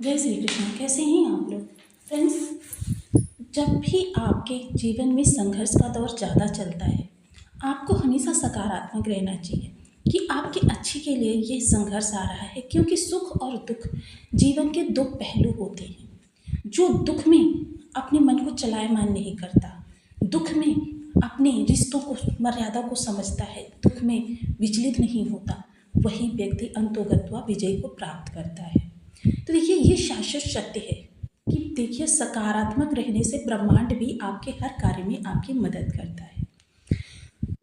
जय श्री कृष्ण। कैसे हैं आप लोग फ्रेंड्स? जब भी आपके जीवन में संघर्ष का दौर ज़्यादा चलता है, आपको हमेशा सकारात्मक रहना चाहिए कि आपके अच्छे के लिए ये संघर्ष आ रहा है, क्योंकि सुख और दुख जीवन के दो पहलू होते हैं। जो दुख में अपने मन को चलायमान नहीं करता, दुख में अपने रिश्तों को, मर्यादा को समझता है, दुख में विचलित नहीं होता, वही व्यक्ति अंतोगत्वा विजय को प्राप्त करता है। तो देखिए, ये शाश्वत सत्य है कि देखिए, सकारात्मक रहने से ब्रह्मांड भी आपके हर कार्य में आपकी मदद करता है।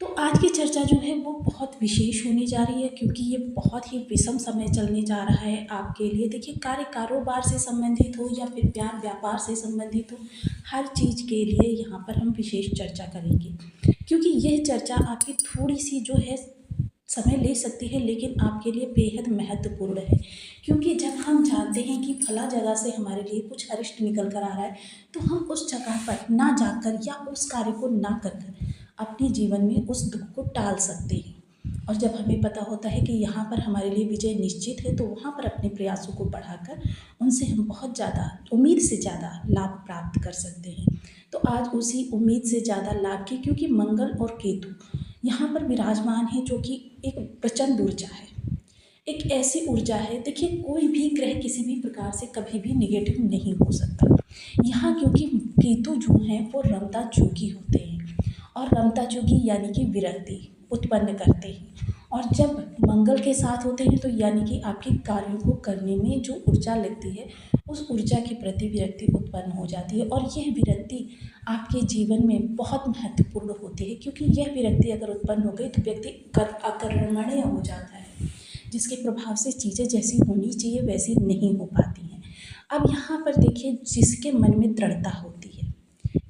तो आज की चर्चा जो है वो बहुत विशेष होने जा रही है, क्योंकि ये बहुत ही विषम समय चलने जा रहा है आपके लिए। देखिए, कार्य कारोबार से संबंधित हो या फिर प्यार व्यापार से संबंधित हो, हर चीज़ के लिए यहाँ पर हम विशेष चर्चा करेंगे, क्योंकि यह चर्चा आपकी थोड़ी सी जो है समय ले सकती है, लेकिन आपके लिए बेहद महत्वपूर्ण है। क्योंकि जब हम जानते हैं कि फला जगह से हमारे लिए कुछ अरिष्ट निकल कर आ रहा है, तो हम उस जगह पर ना जाकर या उस कार्य को ना कर अपने जीवन में उस दुख को टाल सकते हैं। और जब हमें पता होता है कि यहाँ पर हमारे लिए विजय निश्चित है, तो वहाँ पर अपने प्रयासों को बढ़ाकर उनसे हम बहुत ज़्यादा, उम्मीद से ज़्यादा लाभ प्राप्त कर सकते हैं। तो आज उसी उम्मीद से ज़्यादा लाभ की, क्योंकि मंगल और केतु यहाँ पर विराजमान है, जो कि एक प्रचंड ऊर्जा है, एक ऐसी ऊर्जा है। देखिए, कोई भी ग्रह किसी भी प्रकार से कभी भी निगेटिव नहीं हो सकता यहाँ, क्योंकि केतु जो हैं वो रमता जोगी होते हैं, और रमता जोगी यानी कि विरक्ति उत्पन्न करते हैं। और जब मंगल के साथ होते हैं, तो यानी कि आपके कार्यों को करने में जो ऊर्जा लगती है, उस ऊर्जा के प्रति विरक्ति उत्पन्न हो जाती है। और यह विरक्ति आपके जीवन में बहुत महत्वपूर्ण होती है, क्योंकि यह विरक्ति अगर उत्पन्न हो गई तो व्यक्ति अकर्मण्य हो जाता है, जिसके प्रभाव से चीज़ें जैसी होनी चाहिए वैसी नहीं हो पाती हैं। अब यहाँ पर देखिए, जिसके मन में दृढ़ता होती है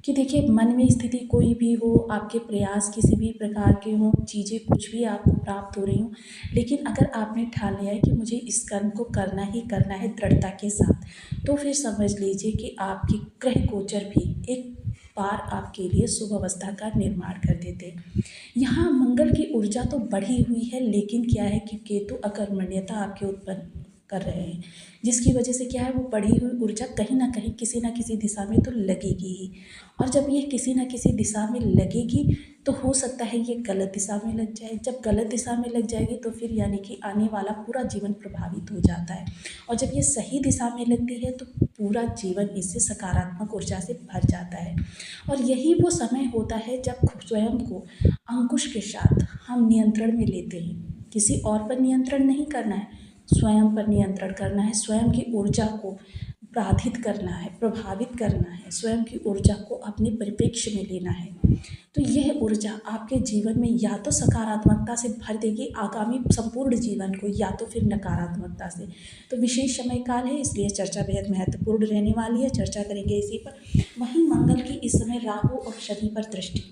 कि देखिए, मन में स्थिति कोई भी हो, आपके प्रयास किसी भी प्रकार के हों, चीज़ें कुछ भी आपको प्राप्त हो रही हों, लेकिन अगर आपने ठान लिया है कि मुझे इस कर्म को करना ही करना है दृढ़ता के साथ, तो फिर समझ लीजिए कि आपके ग्रह गोचर भी एक बार आपके लिए शुभ अवस्था का निर्माण कर देते हैं। यहाँ मंगल की ऊर्जा तो बढ़ी हुई है, लेकिन क्या है कि केतु अकर्मण्यता आपके उत्पन्न कर रहे हैं, जिसकी वजह से क्या है, वो बढ़ी हुई ऊर्जा कहीं ना कहीं किसी ना किसी दिशा में तो लगेगी ही। और जब ये किसी ना किसी दिशा में लगेगी, तो हो सकता है ये गलत दिशा में लग जाए। जब गलत दिशा में लग जाएगी, तो फिर यानी कि आने वाला पूरा जीवन प्रभावित हो जाता है। और जब ये सही दिशा में लगती है, तो पूरा जीवन इससे सकारात्मक ऊर्जा से भर जाता है। और यही वो समय होता है जब स्वयं को अंकुश के साथ हम नियंत्रण में लेते हैं। किसी और पर नियंत्रण नहीं करना है, स्वयं पर नियंत्रण करना है, स्वयं की ऊर्जा को बाधित करना है, प्रभावित करना है, स्वयं की ऊर्जा को अपने परिप्रेक्ष्य में लेना है। तो यह ऊर्जा आपके जीवन में या तो सकारात्मकता से भर देगी आगामी संपूर्ण जीवन को, या तो फिर नकारात्मकता से। तो विशेष समय काल है, इसलिए चर्चा बेहद महत्वपूर्ण रहने वाली है, चर्चा करेंगे इसी पर। वहीं मंगल की इस समय राहु और शनि पर दृष्टि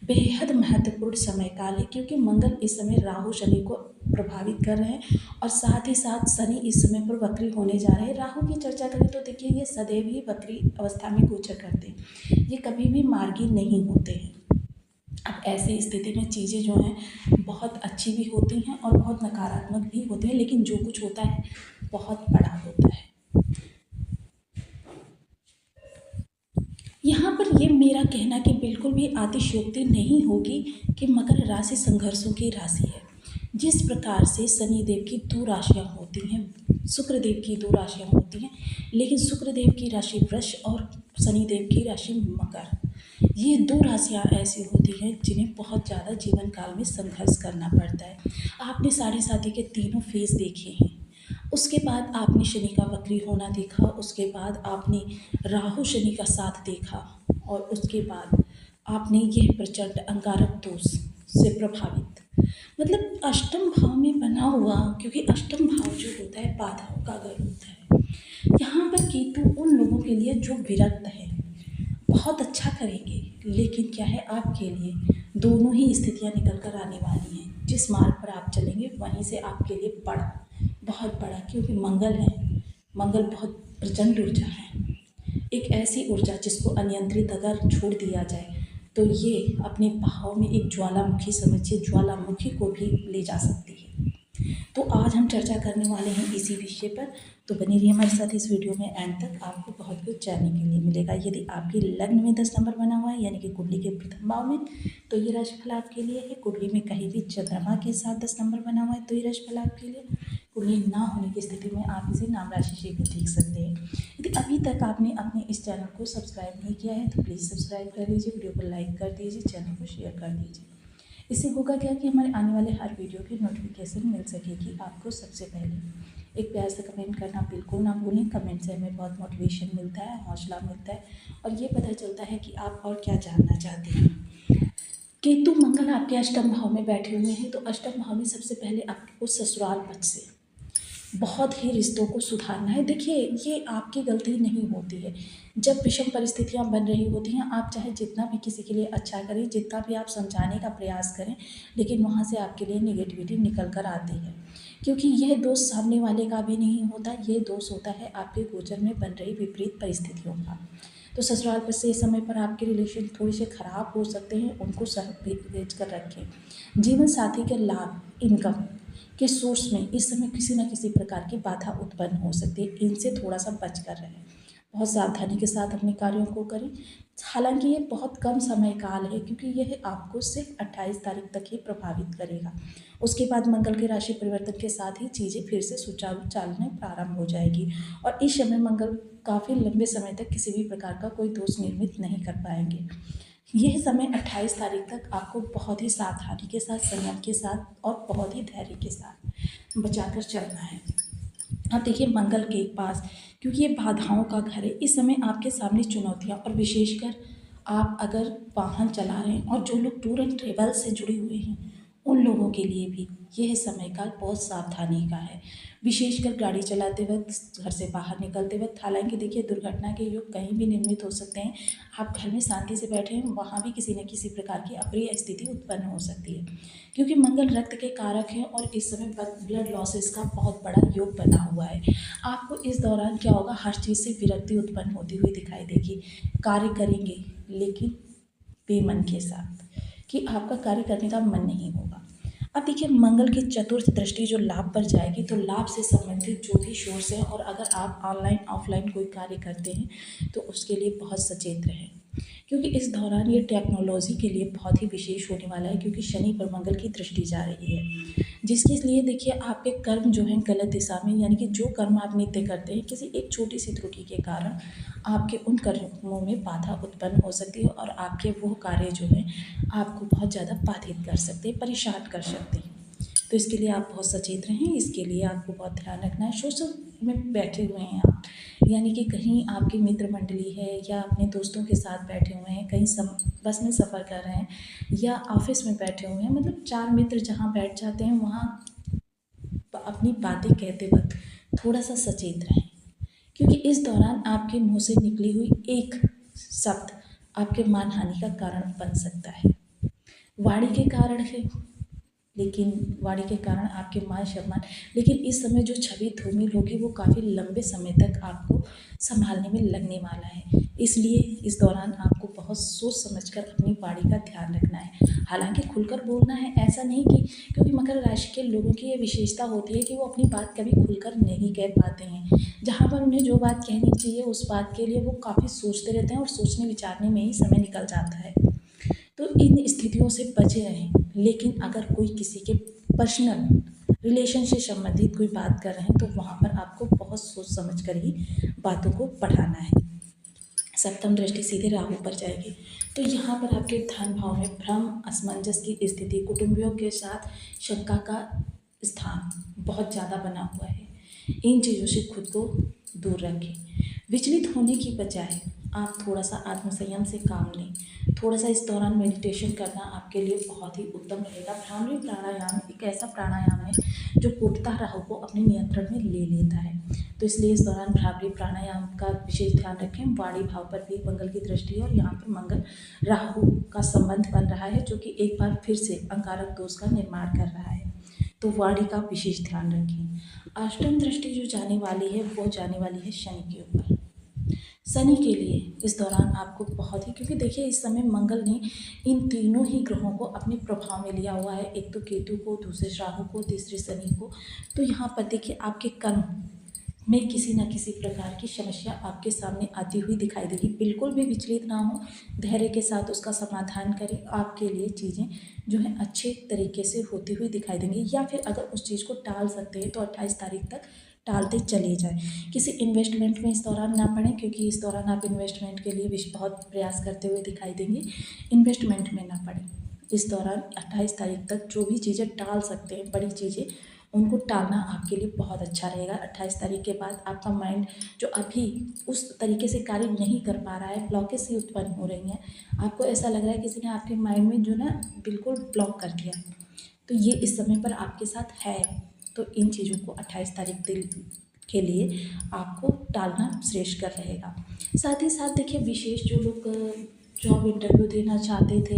बेहद महत्वपूर्ण समय काल है, क्योंकि मंगल इस समय राहु शनि को प्रभावित कर रहे हैं, और साथ ही साथ शनि इस समय पर वक्री होने जा रहे हैं। राहु की चर्चा करें तो देखिए, ये सदैव ही वक्री अवस्था में गोचर करते हैं, ये कभी भी मार्गी नहीं होते हैं। अब ऐसी स्थिति में चीज़ें जो हैं बहुत अच्छी भी होती हैं और बहुत नकारात्मक भी होती हैं, लेकिन जो कुछ होता है बहुत बड़ा होता है। यहाँ पर ये मेरा कहना कि बिल्कुल भी अतिशयोक्ति नहीं होगी कि मकर राशि संघर्षों की राशि है। जिस प्रकार से शनिदेव की दो राशियाँ होती हैं, शुक्रदेव की दो राशियाँ होती हैं, लेकिन शुक्रदेव की राशि वृष और शनिदेव की राशि मकर, ये दो राशियाँ ऐसी होती हैं जिन्हें बहुत ज़्यादा जीवन काल में संघर्ष करना पड़ता है। आपने साढ़े साथी के तीनों फेज देखे हैं, उसके बाद आपने शनि का वक्री होना देखा, उसके बाद आपने राहु शनि का साथ देखा, और उसके बाद आपने यह प्रचंड अंगारक दोष से प्रभावित, मतलब अष्टम भाव में बना हुआ, क्योंकि अष्टम भाव जो होता है बाधाओं का घर होता है। यहाँ पर केतु उन लोगों के लिए जो विरक्त है बहुत अच्छा करेंगे, लेकिन क्या है, आपके लिए दोनों ही स्थितियाँ निकल कर आने वाली हैं। जिस मार्ग पर आप चलेंगे वहीं से आपके लिए बहुत बड़ा, क्योंकि मंगल है, मंगल बहुत प्रचंड ऊर्जा है, एक ऐसी ऊर्जा जिसको अनियंत्रित अगर छोड़ दिया जाए तो ये अपने भाव में एक ज्वालामुखी समझिए, ज्वालामुखी को भी ले जा सकती है। तो आज हम चर्चा करने वाले हैं इसी विषय पर। तो बने रहिए हमारे साथ इस वीडियो में एंड तक, आपको बहुत कुछ जानने के लिए मिलेगा। यदि आपके लग्न में 10 नंबर बना हुआ है यानी कि कुंडली के प्रथम भाव में, तो ये राशिफल आपके लिए है। कुंडली में कहीं भी चंद्रमा के साथ 10 नंबर बना हुआ है तो ये राशिफल आपके लिए। कुंडली ना होने की स्थिति में आप इसे नाम राशि से भी देख सकते हैं। यदि अभी तक आपने अपने इस चैनल को सब्सक्राइब नहीं किया है तो प्लीज़ सब्सक्राइब कर लीजिए, वीडियो को लाइक कर दीजिए, चैनल को शेयर कर दीजिए। इससे होगा क्या कि हमारे आने वाले हर वीडियो की नोटिफिकेशन मिल सकेगी आपको सबसे पहले। एक प्यार से कमेंट करना बिल्कुल ना भूलें। कमेंट से हमें बहुत मोटिवेशन मिलता है, हौसला मिलता है और ये पता चलता है कि आप और क्या जानना चाहते हैं। केतु मंगल आपके अष्टम भाव में बैठे हुए हैं, तो अष्टम भाव में सबसे पहले आपको ससुराल पक्ष से बहुत ही रिश्तों को सुधारना है। देखिए, ये आपकी गलती नहीं होती है। जब विषम परिस्थितियाँ बन रही होती हैं, आप चाहे जितना भी किसी के लिए अच्छा करें, जितना भी आप समझाने का प्रयास करें, लेकिन वहाँ से आपके लिए नेगेटिविटी निकल कर आती है। क्योंकि यह दोष सामने वाले का भी नहीं होता, ये दोष होता है आपके गोचर में बन रही विपरीत परिस्थितियों का। तो ससुराल पर से इस समय पर आपके रिलेशन थोड़े से खराब हो सकते हैं, उनको सहेज कर रखें। जीवन साथी के लाभ, इनकम के सोर्स में इस समय किसी न किसी प्रकार की बाधा उत्पन्न हो सकती है, इनसे थोड़ा सा बच कर रहें। बहुत सावधानी के साथ अपने कार्यों को करें। हालांकि ये बहुत कम समय काल है, क्योंकि यह आपको सिर्फ 28 तारीख तक ही प्रभावित करेगा। उसके बाद मंगल के राशि परिवर्तन के साथ ही चीज़ें फिर से सुचारू चलने प्रारंभ हो जाएगी और इस समय मंगल काफ़ी लंबे समय तक किसी भी प्रकार का कोई दोष निर्मित नहीं कर पाएंगे। यह समय 28 तारीख तक आपको बहुत ही सावधानी के साथ, संयम के साथ और बहुत ही धैर्य के साथ बचाकर चलना है। अब देखिए, मंगल के पास क्योंकि ये बाधाओं का घर है, इस समय आपके सामने चुनौतियां, और विशेषकर आप अगर वाहन चला रहे हैं और जो लोग टूर एंड ट्रेवल से जुड़े हुए हैं उन लोगों के लिए भी यह समय काल बहुत सावधानी का है। विशेषकर गाड़ी चलाते वक्त, घर से बाहर निकलते वक्त। हालांकि देखिए, दुर्घटना के योग कहीं भी निर्मित हो सकते हैं। आप घर में शांति से बैठे हैं, वहाँ भी किसी न किसी प्रकार की अप्रिय स्थिति उत्पन्न हो सकती है, क्योंकि मंगल रक्त के कारक हैं और इस समय ब्लड लॉसेस का बहुत बड़ा योग बना हुआ है। आपको इस दौरान क्या होगा, हर चीज़ से विरक्ति उत्पन्न होती हुई दिखाई देगी। कार्य करेंगे लेकिन बेमन के साथ, कि आपका कार्य करने का मन नहीं होगा। अब देखिए, मंगल की चतुर्थ दृष्टि जो लाभ पर जाएगी, तो लाभ से संबंधित जो भी सोर्स है, और अगर आप ऑनलाइन ऑफलाइन कोई कार्य करते हैं तो उसके लिए बहुत सचेत रहें, क्योंकि इस दौरान ये टेक्नोलॉजी के लिए बहुत ही विशेष होने वाला है, क्योंकि शनि पर मंगल की दृष्टि जा रही है, जिसके लिए देखिए आपके कर्म जो हैं गलत दिशा में, यानी कि जो कर्म आप नित्य करते हैं, किसी एक छोटी सी त्रुटि के कारण आपके उन कर्मों में बाधा उत्पन्न हो सकती है और आपके वो कार्य जो हैं आपको बहुत ज़्यादा बाधित कर सकते हैं, परेशान कर सकते हैं। तो इसके लिए आप बहुत सचेत रहें, इसके लिए आपको बहुत ध्यान रखना है। सोशल में बैठे हुए हैं आप, यानी कि कहीं आपकी मित्र मंडली है या अपने दोस्तों के साथ बैठे हुए हैं, कहीं बस में सफ़र कर रहे हैं या ऑफिस में बैठे हुए हैं, मतलब चार मित्र जहाँ बैठ जाते हैं वहाँ अपनी बातें कहते वक्त थोड़ा सा सचेत रहें, क्योंकि इस दौरान आपके मुंह से निकली हुई एक शब्द आपके मानहानि का कारण बन सकता है। वाणी के कारण है, लेकिन वाणी के कारण आपके मान सम्मान, लेकिन इस समय जो छवि धूमिल होगी वो काफ़ी लंबे समय तक आपको संभालने में लगने वाला है। इसलिए इस दौरान आपको बहुत सोच समझकर अपनी वाणी का ध्यान रखना है। हालांकि खुलकर बोलना है, ऐसा नहीं कि, क्योंकि मकर राशि के लोगों की ये विशेषता होती है कि वो अपनी बात कभी खुलकर नहीं कह पाते हैं। जहाँ पर उन्हें जो बात कहनी चाहिए उस बात के लिए वो काफ़ी सोचते रहते हैं और सोचने विचारने में ही समय निकल जाता है। तो इन स्थितियों से बचे रहें। लेकिन अगर कोई किसी के पर्सनल रिलेशन से संबंधित कोई बात कर रहे हैं तो वहाँ पर आपको बहुत सोच समझ कर ही बातों को बढ़ाना है। सप्तम दृष्टि सीधे राहु पर जाएगी, तो यहाँ पर आपके धन भाव में भ्रम, असमंजस की स्थिति, कुटुंबियों के साथ शंका का स्थान बहुत ज़्यादा बना हुआ है। इन चीज़ों से खुद को दूर रखें। विचलित होने की बजाय आप थोड़ा सा आत्मसंयम से काम लें। थोड़ा सा इस दौरान मेडिटेशन करना आपके लिए बहुत ही उत्तम रहेगा। भ्रामरी प्राणायाम एक ऐसा प्राणायाम है जो पूर्णतः राहु को अपने नियंत्रण में ले लेता है, तो इसलिए इस दौरान भ्रामरी प्राणायाम का विशेष ध्यान रखें। वाणी भाव पर भी मंगल की दृष्टि है और यहाँ पर मंगल राहु का संबंध बन रहा है, जो कि एक बार फिर से अंगारक दोष का निर्माण कर रहा है, तो वाणी का विशेष ध्यान रखें। अष्टम दृष्टि जो जाने वाली है वो जाने वाली है शनि के ऊपर। शनि के लिए इस दौरान आपको बहुत ही, क्योंकि देखिए इस समय मंगल ने इन तीनों ही ग्रहों को अपने प्रभाव में लिया हुआ है, एक तो केतु को, दूसरे राहु को, तीसरे शनि को। तो यहाँ पर देखिए आपके कर्म में किसी न किसी प्रकार की समस्या आपके सामने आती हुई दिखाई देगी। बिल्कुल भी विचलित ना हो, धैर्य के साथ उसका समाधान करें, आपके लिए चीज़ें जो है अच्छे तरीके से होती हुई दिखाई देंगी। या फिर अगर उस चीज़ को टाल सकते हैं तो 28 तारीख तक टालते चले जाएं। किसी इन्वेस्टमेंट में इस दौरान ना पड़ें, क्योंकि इस दौरान आप इन्वेस्टमेंट के लिए बहुत प्रयास करते हुए दिखाई देंगे। इन्वेस्टमेंट में ना पड़ें इस दौरान। 28 तारीख तक जो भी चीज़ें टाल सकते हैं, बड़ी चीज़ें, उनको टालना आपके लिए बहुत अच्छा रहेगा। 28 तारीख के बाद आपका माइंड जो अभी उस तरीके से कार्य नहीं कर पा रहा है, ब्लॉकेज सी उत्पन्न हो रही हैं, आपको ऐसा लग रहा है किसी ने आपके माइंड में जो ना बिल्कुल ब्लॉक कर दिया, तो ये इस समय पर आपके साथ है। तो इन चीज़ों को 28 तारीख के लिए आपको टालना श्रेष्ठकर रहेगा। साथ ही साथ देखिए विशेष जो लोग जॉब इंटरव्यू देना चाहते थे,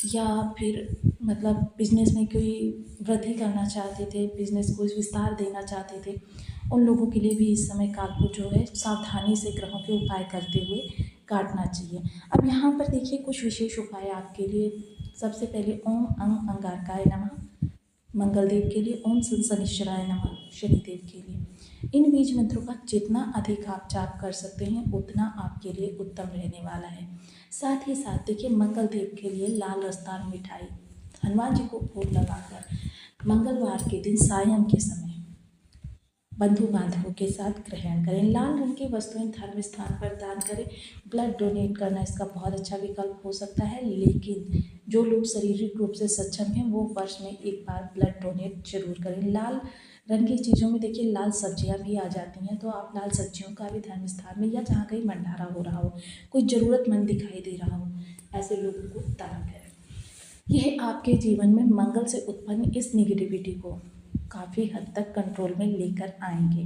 या फिर मतलब बिजनेस में कोई वृद्धि करना चाहते थे, बिजनेस को विस्तार देना चाहते थे, उन लोगों के लिए भी इस समय काल को जो है सावधानी से ग्रहों के उपाय करते हुए काटना चाहिए। अब यहाँ पर देखिए कुछ विशेष उपाय आपके लिए। सबसे पहले ओम अंगारकाय नमः मंगल देव के लिए, ओम शनिश्चराय नमः शनिदेव के लिए। इन बीज मंत्रों का जितना अधिक आप जाप कर सकते हैं उतना आपके लिए उत्तम रहने वाला है। साथ ही साथ देखिए मंगल देव के लिए लाल रसदार मिठाई हनुमान जी को भोग लगाकर मंगलवार के दिन सायं के समय बंधु बांधवों के साथ ग्रहण करें। लाल रंग की वस्तुएं धर्म स्थान पर दान करें। ब्लड डोनेट करना इसका बहुत अच्छा विकल्प हो सकता है, लेकिन जो लोग शारीरिक रूप से सक्षम हैं वो वर्ष में एक बार ब्लड डोनेट जरूर करें। लाल रंग की चीज़ों में देखिए लाल सब्जियां भी आ जाती हैं, तो आप लाल सब्जियों का भी धर्म स्थान में या जहाँ कहीं भंडारा हो रहा हो, कोई ज़रूरतमंद दिखाई दे रहा हो, ऐसे लोगों को दान करें। यह आपके जीवन में मंगल से उत्पन्न इस निगेटिविटी को काफ़ी हद तक कंट्रोल में लेकर आएंगे।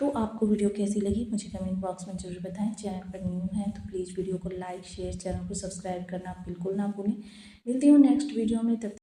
तो आपको वीडियो कैसी लगी मुझे कमेंट बॉक्स में ज़रूर बताएं। चैनल पर न्यू हैं तो प्लीज़ वीडियो को लाइक शेयर, चैनल को सब्सक्राइब करना बिल्कुल ना भूलें। मिलती हूँ नेक्स्ट वीडियो में, तब